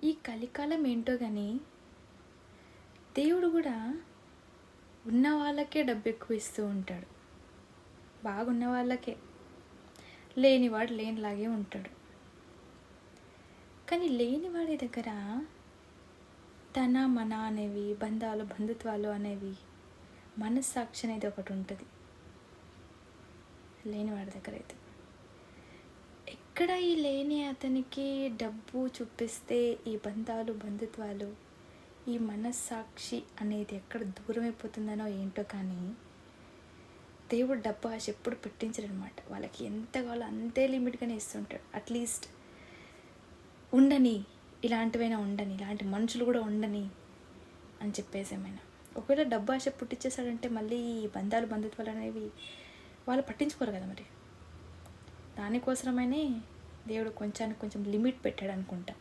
ఈ కలికాలం ఏంటో కానీ దేవుడు కూడా ఉన్న వాళ్ళకే డబ్బు ఎక్కువ ఇస్తూ ఉంటాడు. బాగున్న వాళ్ళకే, లేనివాడు లేనిలాగే ఉంటాడు. కానీ లేనివాడి దగ్గర తన మన అనేవి, బంధాలు బంధుత్వాలు అనేవి, మనస్సాక్షి అనేది ఒకటి ఉంటుంది లేనివాడి దగ్గర అయితే. ఎక్కడ ఈ లేని అతనికి డబ్బు చూపిస్తే ఈ బంధాలు బంధుత్వాలు, ఈ మనస్సాక్షి అనేది ఎక్కడ దూరం అయిపోతుందనో ఏంటో కానీ దేవుడు డబ్బు ఆశ ఎప్పుడు పెట్టించడనమాట. వాళ్ళకి ఎంత కావాలో అంతే లిమిట్గానే ఇస్తుంటాడు. అట్లీస్ట్ ఉండని, ఇలాంటివైనా ఉండని, ఇలాంటి మనుషులు కూడా ఉండని అని చెప్పేసి ఏమైనా. ఒకవేళ డబ్బు ఆశ పుట్టించేసాడంటే మళ్ళీ ఈ బంధాలు బంధుత్వాలు అనేవి వాళ్ళు పట్టించుకోరు కదా. మరి దానికోసమైనా దేవుడు కొంచెం లిమిట్ పెట్టాడు అనుకుంటా.